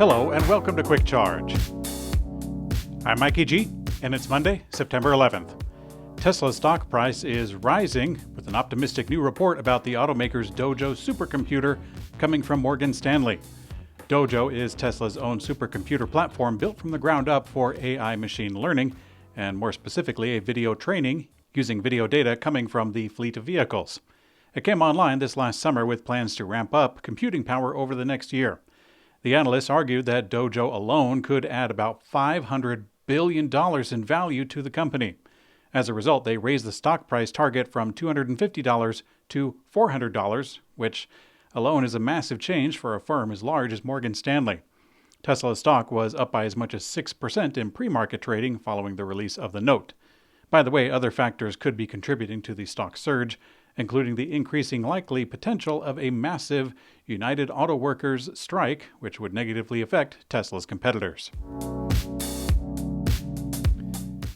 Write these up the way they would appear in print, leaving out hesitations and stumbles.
Hello and welcome to Quick Charge. I'm Mikey G, and it's Monday, September 11th. Tesla's stock price is rising with an optimistic new report about the automaker's Dojo supercomputer coming from Morgan Stanley. Dojo is Tesla's own supercomputer platform built from the ground up for AI machine learning, and more specifically a video training using video data coming from the fleet of vehicles. It came online this last summer with plans to ramp up computing power over the next year. The analysts argued that Dojo alone could add about $500 billion in value to the company. As a result, they raised the stock price target from $250 to $400, which alone is a massive change for a firm as large as Morgan Stanley. Tesla's stock was up by as much as 6% in pre-market trading following the release of the note. By the way, other factors could be contributing to the stock surge, including the increasing likely potential of a massive United Auto Workers strike, which would negatively affect Tesla's competitors.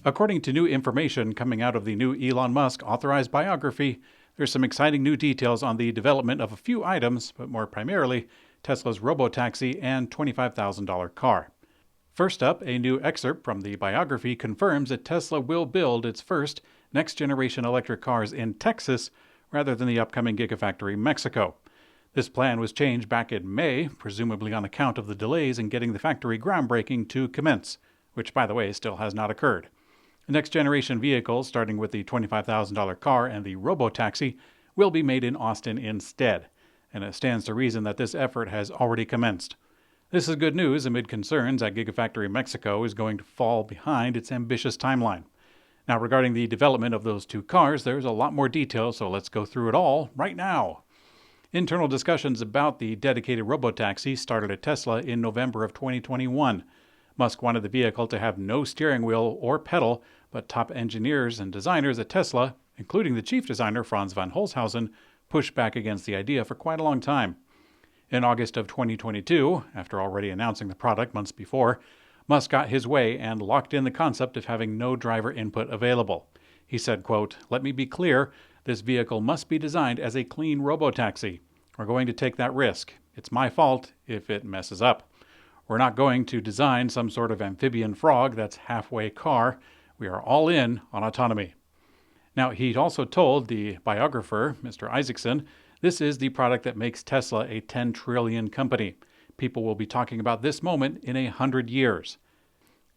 According to new information coming out of the new Elon Musk authorized biography, there's some exciting new details on the development of a few items, but more primarily Tesla's robotaxi and $25,000 car. First up, a new excerpt from the biography confirms that Tesla will build its first next-generation electric cars in Texas rather than the upcoming Gigafactory Mexico. This plan was changed back in May, presumably on account of the delays in getting the factory groundbreaking to commence, which, by the way, still has not occurred. The next-generation vehicles, starting with the $25,000 car and the robotaxi, will be made in Austin instead, and it stands to reason that this effort has already commenced. This is good news amid concerns that Gigafactory Mexico is going to fall behind its ambitious timeline. Now, regarding the development of those two cars, there's a lot more detail, so let's go through it all right now. Internal discussions about the dedicated robotaxi started at Tesla in November of 2021. Musk wanted the vehicle to have no steering wheel or pedal, but top engineers and designers at Tesla, including the chief designer Franz von Holzhausen, pushed back against the idea for quite a long time. In August of 2022, after already announcing the product months before, Musk got his way and locked in the concept of having no driver input available. He said, quote, "Let me be clear, this vehicle must be designed as a clean robotaxi. We're going to take that risk. It's my fault if it messes up. We're not going to design some sort of amphibian frog that's halfway car. We are all in on autonomy." Now, he also told the biographer, Mr. Isaacson, this is the product that makes Tesla a $10 trillion company. People will be talking about this moment in 100 years.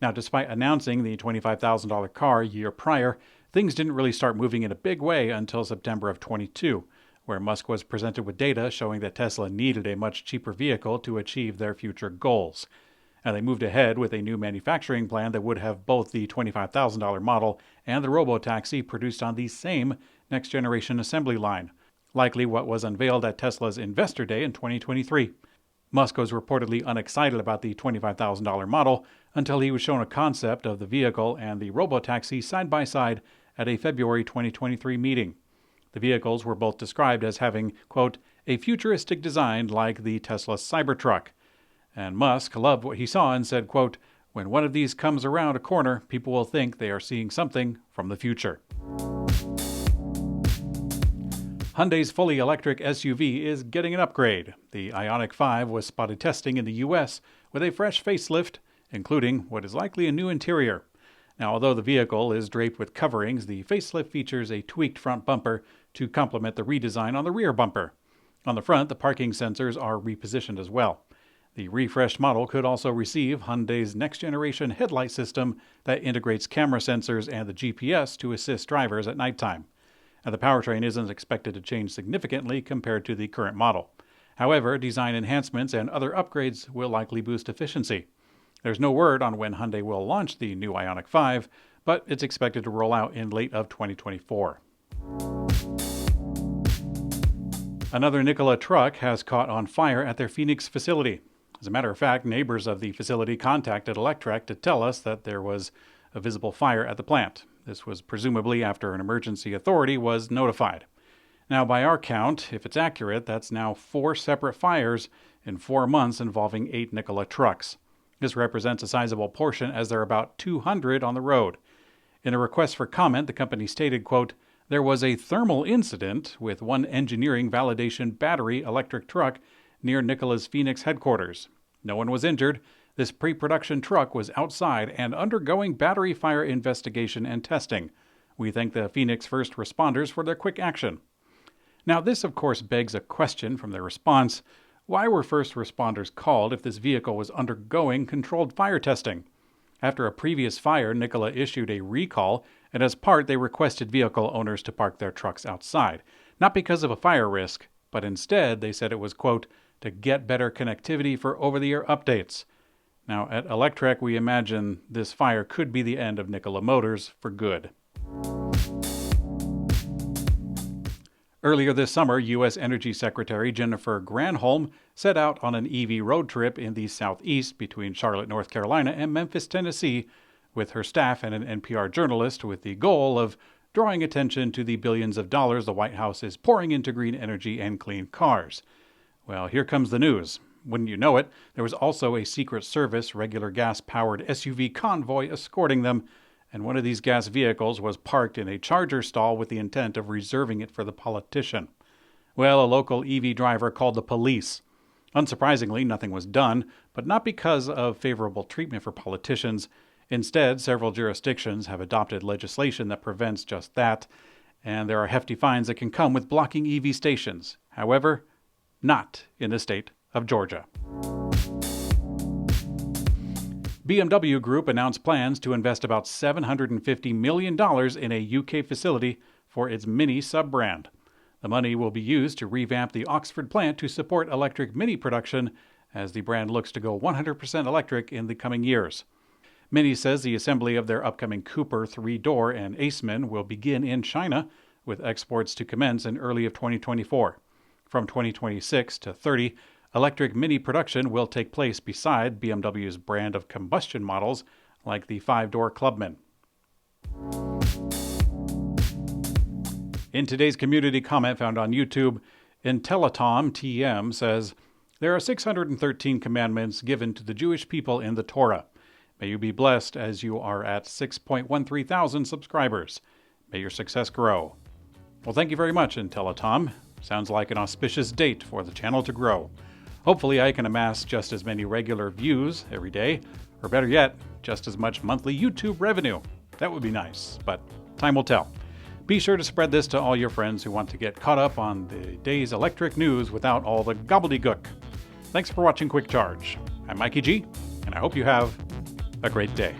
Now, despite announcing the $25,000 car a year prior, things didn't really start moving in a big way until September of 22, where Musk was presented with data showing that Tesla needed a much cheaper vehicle to achieve their future goals. And they moved ahead with a new manufacturing plan that would have both the $25,000 model and the robotaxi produced on the same next-generation assembly line, likely what was unveiled at Tesla's Investor Day in 2023. Musk was reportedly unexcited about the $25,000 model until he was shown a concept of the vehicle and the robotaxi side by side at a February 2023 meeting. The vehicles were both described as having, quote, a futuristic design like the Tesla Cybertruck. And Musk loved what he saw and said, quote, "When one of these comes around a corner, people will think they are seeing something from the future." Hyundai's fully electric SUV is getting an upgrade. The Ioniq 5 was spotted testing in the U.S. with a fresh facelift, including what is likely a new interior. Now, although the vehicle is draped with coverings, the facelift features a tweaked front bumper to complement the redesign on the rear bumper. On the front, the parking sensors are repositioned as well. The refreshed model could also receive Hyundai's next-generation headlight system that integrates camera sensors and the GPS to assist drivers at nighttime. And the powertrain isn't expected to change significantly compared to the current model. However, design enhancements and other upgrades will likely boost efficiency. There's no word on when Hyundai will launch the new Ioniq 5, but it's expected to roll out in late of 2024. Another Nikola truck has caught on fire at their Phoenix facility. As a matter of fact, neighbors of the facility contacted Electrek to tell us that there was a visible fire at the plant. This was presumably after an emergency authority was notified. Now, by our count, if it's accurate, that's now 4 separate fires in 4 months involving 8 Nikola trucks. This represents a sizable portion as there are about 200 on the road. In a request for comment, the company stated, quote, "There was a thermal incident with one engineering validation battery electric truck near Nikola's Phoenix headquarters. No one was injured. This pre-production truck was outside and undergoing battery fire investigation and testing. We thank the Phoenix first responders for their quick action. Now, this of course begs a question from their response. Why were first responders called if this vehicle was undergoing controlled fire testing? After a previous fire, Nikola issued a recall, and as part, they requested vehicle owners to park their trucks outside. Not because of a fire risk, but instead they said it was, quote, to get better connectivity for over-the-air updates. Now, at Electrek, we imagine this fire could be the end of Nikola Motors for good. Earlier this summer, U.S. Energy Secretary Jennifer Granholm set out on an EV road trip in the southeast between Charlotte, North Carolina and Memphis, Tennessee, with her staff and an NPR journalist with the goal of drawing attention to the billions of dollars the White House is pouring into green energy and clean cars. Well, here comes the news. Wouldn't you know it, there was also a Secret Service regular gas-powered SUV convoy escorting them, and one of these gas vehicles was parked in a charger stall with the intent of reserving it for the politician. Well, a local EV driver called the police. Unsurprisingly, nothing was done, but not because of favorable treatment for politicians. Instead, several jurisdictions have adopted legislation that prevents just that, and there are hefty fines that can come with blocking EV stations. However, not in the state of Georgia. BMW Group announced plans to invest about $750 million in a UK facility for its Mini sub-brand. The money will be used to revamp the Oxford plant to support electric Mini production as the brand looks to go 100% electric in the coming years. Mini says the assembly of their upcoming Cooper 3-door and Aceman will begin in China, with exports to commence in early of 2024. From 2026 to 30, electric Mini production will take place beside BMW's brand of combustion models like the 5-door Clubman. In today's community comment found on YouTube, Intellitom TM says, there are 613 commandments given to the Jewish people in the Torah. May you be blessed as you are at 6.13 thousand subscribers. May your success grow. Well, thank you very much, Intellitom. Sounds like an auspicious date for the channel to grow. Hopefully I can amass just as many regular views every day, or better yet, just as much monthly YouTube revenue. That would be nice, but time will tell. Be sure to spread this to all your friends who want to get caught up on the day's electric news without all the gobbledygook. Thanks for watching Quick Charge. I'm Mikey G, and I hope you have a great day.